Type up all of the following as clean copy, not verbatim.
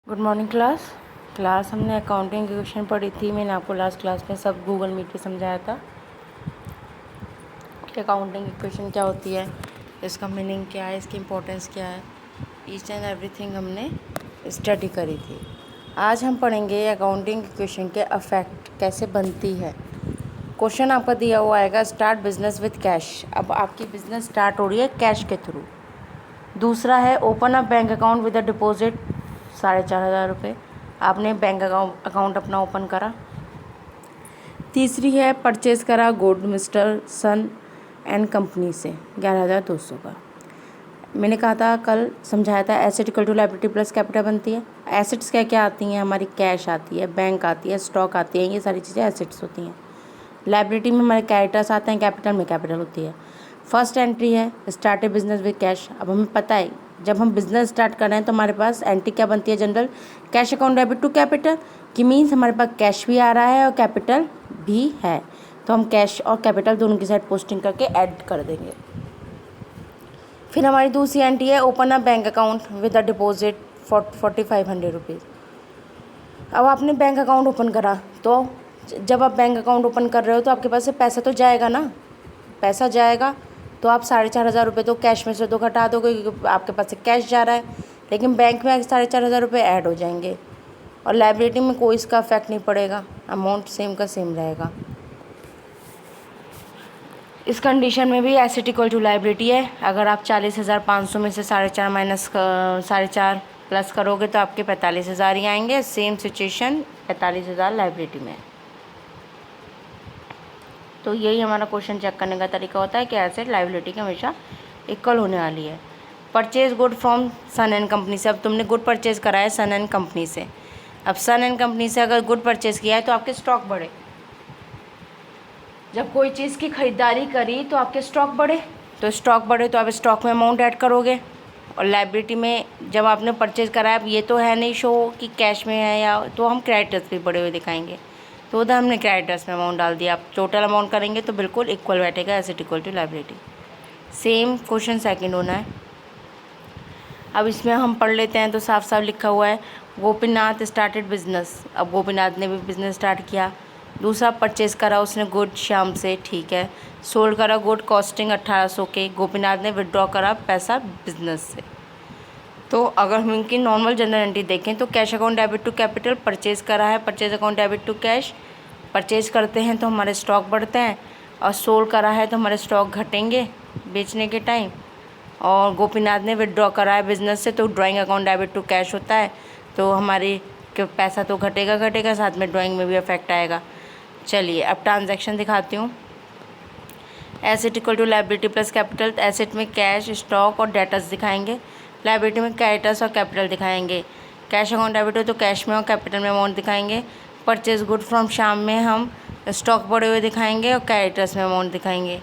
Good morning class हमने accounting की question पढ़ी थी। मैंने आपको लास्ट क्लास में सब गूगल मीट पे समझाया था कि अकाउंटिंग की क्वेश्चन क्या होती है, इसका मीनिंग क्या है, इसकी इम्पोर्टेंस क्या है, ईच एंड एवरीथिंग हमने स्टडी करी थी। आज हम पढ़ेंगे अकाउंटिंग की क्वेश्चन के अफेक्ट कैसे बनती है। क्वेश्चन आपका दिया हुआ आएगा, स्टार्ट बिजनेस विथ कैश। अब आपकी बिजनेस स्टार्ट हो रही है कैश के थ्रू। दूसरा है open a bank account with a deposit 4,500 रुपये। आपने बैंक अकाउंट अपना ओपन करा। तीसरी है परचेज़ करा good mister son and company से 11,200 का। मैंने कहा था कल समझाया था asset equal to liability plus capital बनती है। एसेट्स क्या क्या आती हैं हमारी? कैश आती है, बैंक आती है, स्टॉक आती है, ये सारी चीज़ें एसेट्स होती हैं। लायबिलिटी में हमारे कैरेक्टर्स आते हैं, कैपिटल में कैपिटल होती है। फर्स्ट एंट्री है start A business with cash. अब हमें पता है जब हम बिजनेस स्टार्ट कर रहे हैं तो हमारे पास एंट्री क्या बनती है? Journal cash account debit to capital, कि मीन्स हमारे पास कैश भी आ रहा है और कैपिटल भी है, तो हम कैश और कैपिटल दोनों की साइड पोस्टिंग करके ऐड कर देंगे। फिर हमारी दूसरी एंट्री है open a bank account with a deposit 4,500 rupees. अब आपने बैंक अकाउंट ओपन करा, तो जब आप बैंक अकाउंट ओपन कर रहे हो तो आपके पास से पैसा तो जाएगा ना। पैसा जाएगा तो आप 4,500 रुपये तो कैश में से तो घटा दोगे क्योंकि आपके पास से कैश जा रहा है, लेकिन बैंक में 4,500 रुपये ऐड हो जाएंगे और लायबिलिटी में कोई इसका इफेक्ट नहीं पड़ेगा, अमाउंट सेम का सेम रहेगा। इस कंडीशन में भी एसेट इक्वल टू लायबिलिटी है। अगर आप 40,500 में से 4,500 माइनस 4,500 प्लस करोगे तो आपके 45,000 ही आएंगे। सेम सिचुएशन 45,000 लायबिलिटी में। तो यही हमारा क्वेश्चन चेक करने का तरीका होता है कि एसेट लायबिलिटी की हमेशा इक्वल होने वाली है। Purchase good from son and company से। अब तुमने गुड परचेज करा है सन एंड कंपनी से। अब सन एंड कंपनी से अगर गुड परचेज किया है तो आपके स्टॉक बढ़े। जब कोई चीज़ की खरीदारी करी तो आपके स्टॉक बढ़े, तो स्टॉक बढ़े तो आप स्टॉक में अमाउंट ऐड करोगे। और लायबिलिटी में जब आपने परचेज करा है, अब ये तो है नहीं शो कि कैश में है या, तो हम क्रेडिटर्स भी बढ़े हुए दिखाएंगे, तो उधर हमने क्रेडिटर्स में अमाउंट डाल दिया। आप टोटल अमाउंट करेंगे तो बिल्कुल इक्वल बैठेगा, asset equal to liability. Same question second होना है। अब इसमें हम पढ़ लेते हैं तो साफ साफ लिखा हुआ है गोपीनाथ स्टार्टेड बिजनेस। अब गोपीनाथ ने भी बिजनेस स्टार्ट किया। दूसरा परचेज़ करा उसने गुड श्याम से, ठीक है। सोल्ड करा गुड कॉस्टिंग 1,800 के। गोपीनाथ ने विड्रॉ करा पैसा बिजनेस से। तो अगर हम इनकी नॉर्मल जनरल एंट्री देखें तो cash account debit to capital, purchase करा है, purchase account debit to cash. Purchase करते हैं तो हमारे स्टॉक बढ़ते हैं, और सोल्ड करा है तो हमारे स्टॉक घटेंगे बेचने के टाइम। और गोपीनाथ ने विड्रॉ करा है बिजनेस से, तो drawing account debit to cash होता है, तो हमारी पैसा तो घटेगा, साथ में ड्राइंग में भी अफेक्ट आएगा। चलिए अब ट्रांजैक्शन दिखाती हूँ। Asset equal to liability plus capital. Asset में कैश, स्टॉक और डेटर्स दिखाएंगे। लायबिलिटी में क्रेडिटर्स और कैपिटल दिखाएंगे। कैश अकाउंट डेबिट हो तो कैश में और कैपिटल में अमाउंट दिखाएंगे। परचेज गुड फ्रॉम श्याम में हम स्टॉक बढ़े हुए दिखाएंगे और क्रेडिटर्स में अमाउंट दिखाएंगे।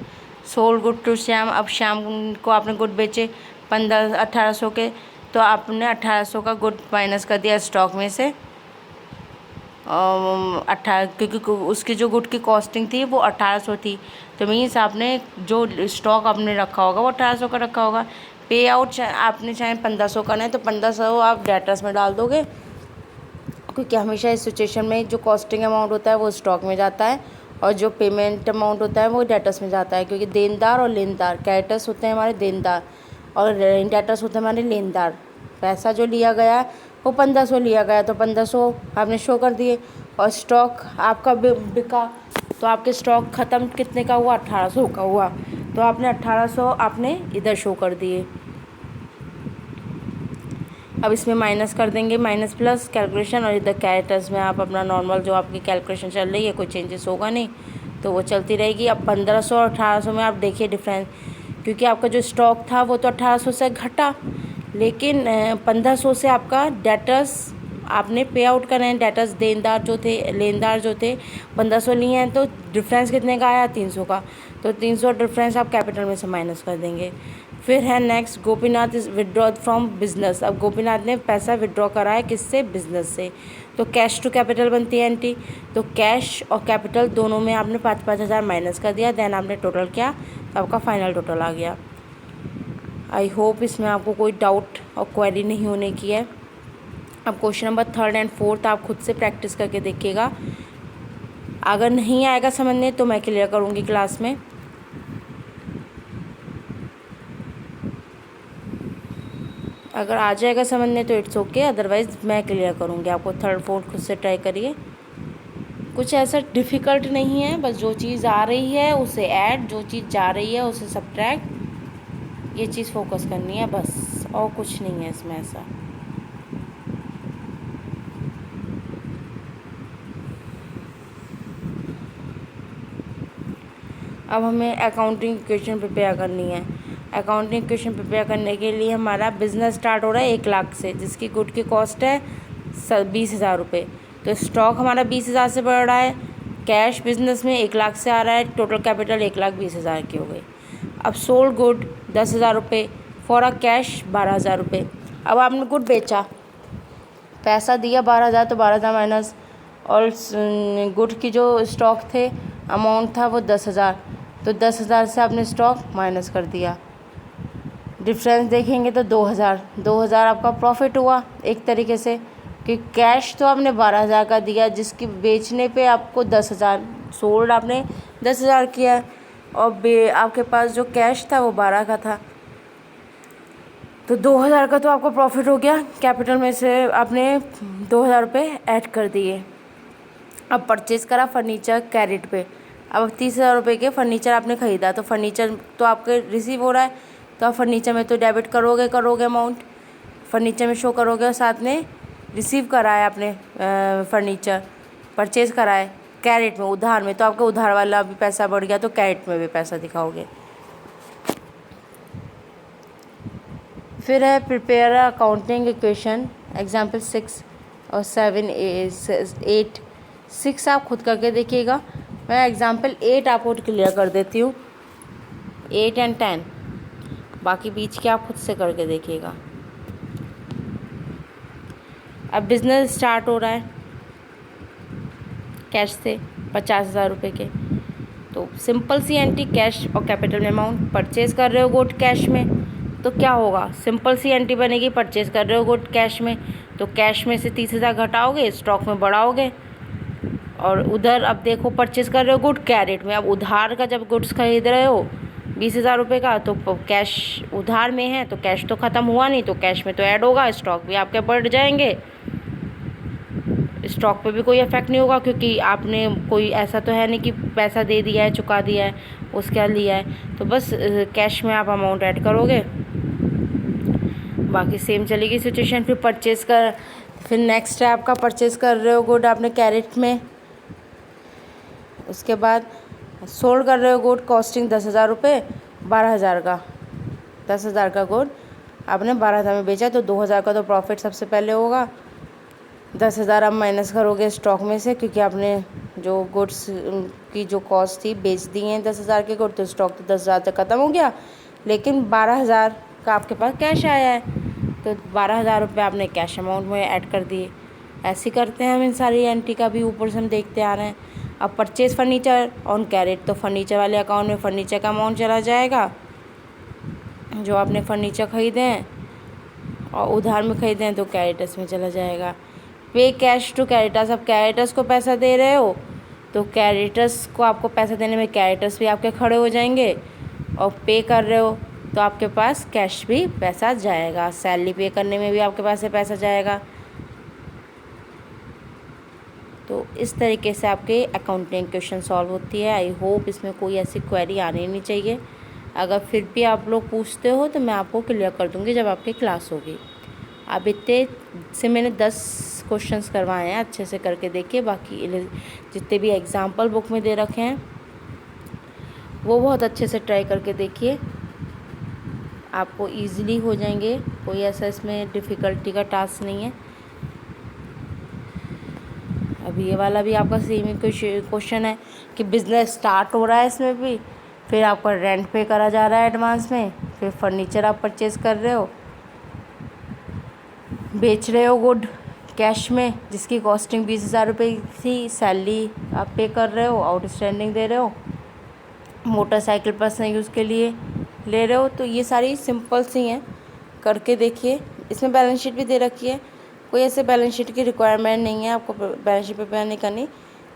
Sold good to Shyam. अब श्याम को आपने गुड बेचे 1,800 के, तो आपने 1,800 का गुड माइनस कर दिया स्टॉक में से। 18, क्योंकि उसकी जो गुड की कॉस्टिंग थी वो 1,800 थी, तो मीन्स आपने जो स्टॉक आपने रखा होगा वो 1,800 का रखा होगा। पे आउट आपने चाहे 1,500 करना है तो 1,500 आप डेटर्स में डाल दोगे, क्योंकि हमेशा इस सिचुएशन में जो कॉस्टिंग अमाउंट होता है वो स्टॉक में जाता है और जो पेमेंट अमाउंट होता है वो डेटर्स में जाता है, क्योंकि देनदार और लेनदार, क्रेडिटर्स होते हैं हमारे देनदार और डेटर्स होते हैं हमारे लेनदार। पैसा जो लिया गया है वो 1,500 लिया गया, तो 1,500 आपने शो कर दिए। और स्टॉक आपका बिका तो आपके स्टॉक ख़त्म कितने का हुआ? 1,800 का हुआ, तो आपने 1,800 आपने इधर शो कर दिए। अब इसमें माइनस कर देंगे, माइनस प्लस कैलकुलेशन, और इधर कैरेक्टर्स में आप अपना नॉर्मल जो आपकी कैलकुलेशन चल रही है, कोई चेंजेस होगा नहीं तो वो चलती रहेगी। अब 1,500 और 1,800 में आप देखिए डिफरेंस, क्योंकि आपका जो स्टॉक था वो तो 1,800 से घटा, लेकिन 1,500 से आपका डेटर्स आपने पे आउट करे हैं। डेटर्स देनदार जो थे, लेनदार जो थे 1,500 लिए हैं, तो डिफरेंस कितने का आया? 300 का, तो 300 डिफरेंस आप कैपिटल में से माइनस कर देंगे। फिर है next Gopinath is withdraw from business. अब गोपीनाथ ने पैसा विड्रॉ करा है किससे? बिजनेस से, तो कैश टू कैपिटल बनती है एंट्री। तो कैश और कैपिटल दोनों में आपने 5-5 हज़ार माइनस कर दिया, देन आपने टोटल किया तो आपका फाइनल टोटल आ गया। आई होप इसमें आपको कोई डाउट और क्वेरी नहीं होने की है। अब क्वेश्चन नंबर 3 एंड 4 आप खुद से प्रैक्टिस करके देखिएगा। अगर नहीं आएगा समझने तो मैं क्लियर करूँगी क्लास में। अगर आ जाएगा समझने तो इट्स ओके, अदरवाइज़ मैं क्लियर करूँगी आपको। 3rd 4th खुद से ट्राई करिए। कुछ ऐसा डिफ़िकल्ट नहीं है, बस जो चीज़ आ रही है उसे ऐड, जो चीज़ जा रही है उसे सब्ट्रैक्ट, ये चीज़ फोकस करनी है बस, और कुछ नहीं है इसमें ऐसा। अब हमें अकाउंटिंग इक्वेशन प्रिपेयर करनी है। अकाउंटिंग इक्वेशन प्रिपेयर करने के लिए हमारा बिज़नेस स्टार्ट हो रहा है 1 लाख से, जिसकी गुड की कॉस्ट है 20,000 रुपये। तो स्टॉक हमारा 20,000 से बढ़ रहा है, कैश बिजनेस में 1 लाख से आ रहा है, टोटल कैपिटल 1,20,000 की हो गई। अब सोल्ड गुड 10,000 रुपये, फॉर अ कैश 12,000 रुपये। अब आपने गुड बेचा, पैसा दिया 12,000, तो 12,000 माइनस, और गुड की जो स्टॉक थे अमाउंट था वो 10,000, तो 10,000 से आपने स्टॉक माइनस कर दिया। डिफरेंस देखेंगे तो 2,000 आपका प्रॉफिट हुआ एक तरीके से, कि कैश तो आपने 12,000 का दिया, जिसकी बेचने पे आपको 10,000, सोल्ड आपने 10,000 किया, और आपके पास जो कैश था वो 12 का था, तो 2,000 का तो आपको प्रॉफिट हो गया। कैपिटल में से आपने 2,000 रुपये ऐड कर दिए। अब परचेज़ करा फर्नीचर कैरेट पे, अब 30,000 रुपये के फर्नीचर आपने ख़रीदा, तो फर्नीचर तो आपके रिसीव हो रहा है, तो आप फर्नीचर में तो डेबिट करोगे अमाउंट, फर्नीचर में शो करोगे, और साथ में रिसीव करा है आपने फर्नीचर, परचेज़ करा है कैरेट में, उधार में, तो आपका उधार वाला भी पैसा बढ़ गया, तो कैरेट में भी पैसा दिखाओगे। फिर है प्रिपेयर अकाउंटिंग इक्वेशन, एग्जाम्पल 6 और 7 8 6 आप खुद करके देखिएगा। मैं एग्जाम्पल 8 आपको क्लियर कर देती हूँ, 8 एंड 10, बाकी बीच के आप खुद से करके देखिएगा। अब बिज़नेस स्टार्ट हो रहा है कैश से 50,000 रुपये के, तो सिंपल सी एंट्री, कैश और कैपिटल में अमाउंट। परचेज़ कर रहे हो गुड कैश में, तो क्या होगा, सिंपल सी एंट्री बनेगी, परचेज़ कर रहे हो गुड कैश में, तो कैश में से 30,000 घटाओगे, स्टॉक में बढ़ाओगे, और उधर अब देखो परचेज़ कर रहे हो गुड कैरेट में। अब उधार का जब गुड्स खरीद रहे हो 20,000 रुपये का, तो कैश उधार में है, तो कैश तो ख़त्म हुआ नहीं, तो कैश में तो ऐड होगा, स्टॉक भी आपके बढ़ जाएंगे। स्टॉक पे भी कोई इफेक्ट नहीं होगा, क्योंकि आपने कोई ऐसा तो है नहीं कि पैसा दे दिया है, चुका दिया है, उसके बाद लिया है, तो बस कैश में आप अमाउंट ऐड करोगे, बाकी सेम चलेगी सिचुएशन। फिर परचेज़ कर, फिर नेक्स्ट है आपका परचेज़ कर रहे हो गुड आपने कैरेट में, उसके बाद सोल्ड कर रहे हो गुड कॉस्टिंग 10,000 रुपये, 12,000 का, 10,000 का गुड आपने 12,000 में बेचा, तो 2,000 का तो प्रॉफिट सबसे पहले होगा। 10,000 आप माइनस करोगे स्टॉक में से, क्योंकि आपने जो गुड्स की जो कॉस्ट थी बेच दी हैं 10,000 के गुड, तो स्टॉक तो 10,000 तक ख़त्म हो गया, लेकिन 12,000 का आपके पास कैश आया है, तो 12,000 रुपये आपने कैश अमाउंट में ऐड कर दिए। ऐसे करते हैं हम इन सारी एंट्री का भी, ऊपर से हम देखते आ रहे हैं। अब परचेज़ फर्नीचर ऑन कैरेट, तो फर्नीचर वाले अकाउंट में फर्नीचर का अमाउंट चला जाएगा जो आपने फर्नीचर ख़रीदे हैं, और उधार में ख़रीदे हैं तो कैरेटस में चला जाएगा। पे कैश टू कैरेटस, अब कैरेटस को पैसा दे रहे हो, तो कैरेटस को आपको पैसा देने में कैरेटस भी आपके खड़े हो जाएंगे, और पे कर रहे हो तो आपके पास कैश भी पैसा जाएगा, सैलरी पे करने में भी आपके पास से पैसा जाएगा। तो इस तरीके से आपके अकाउंटिंग क्वेश्चन सॉल्व होती है। आई होप इसमें कोई ऐसी क्वेरी आनी नहीं चाहिए। अगर फिर भी आप लोग पूछते हो तो मैं आपको क्लियर कर दूँगी जब आपकी क्लास होगी। अब इतने से मैंने 10 क्वेश्चंस करवाए हैं, अच्छे से करके देखिए। बाकी जितने भी एग्जाम्पल बुक में दे रखे हैं वो बहुत अच्छे से ट्राई करके देखिए, आपको इजीली हो जाएंगे। कोई ऐसा इसमें डिफ़िकल्टी का टास्क नहीं है। अब ये वाला भी आपका सेम ही क्वेश्चन है कि बिज़नेस स्टार्ट हो रहा है, इसमें भी फिर आपका रेंट पे करा जा रहा है एडवांस में, फिर फर्नीचर आप परचेज़ कर रहे हो, बेच रहे हो गुड कैश में जिसकी कॉस्टिंग 20,000 रुपये थी, सैलरी आप पे कर रहे हो, आउटस्टैंडिंग दे रहे हो, मोटरसाइकिल पर्सनल यूज़ के लिए ले रहे हो। तो ये सारी सिंपल सी हैं, करके देखिए। इसमें बैलेंस शीट भी दे रखी है, कोई ऐसे बैलेंस शीट की रिक्वायरमेंट नहीं है आपको बैलेंस शीट प्रिपेयर नहीं करनी,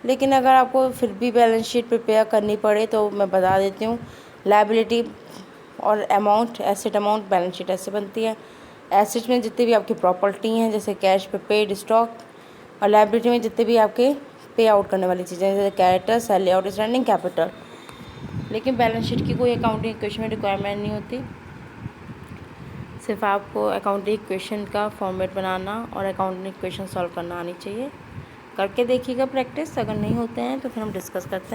लेकिन अगर आपको फिर भी बैलेंस शीट प्रिपेयर करनी पड़े तो मैं बता देती हूँ। लायबिलिटी और amount, asset amount balance sheet ऐसे बनती है। एसेट में जितनी भी आपकी प्रॉपर्टी हैं जैसे कैश पे पेड स्टॉक, और लायबिलिटी में जितने भी आपके पे आउट करने वाली चीज़ें जैसे कैरेक्टर, सैलरी, आउटस्टैंडिंग कैपिटल। लेकिन बैलेंस शीट की कोई अकाउंटिंग इक्वेशन में रिक्वायरमेंट नहीं होती, सिर्फ आपको अकाउंटिंग इक्वेशन का फॉर्मेट बनाना और अकाउंटिंग इक्वेशन सॉल्व करना आनी चाहिए। करके देखिएगा प्रैक्टिस, अगर नहीं होते हैं तो फिर हम डिस्कस करते हैं।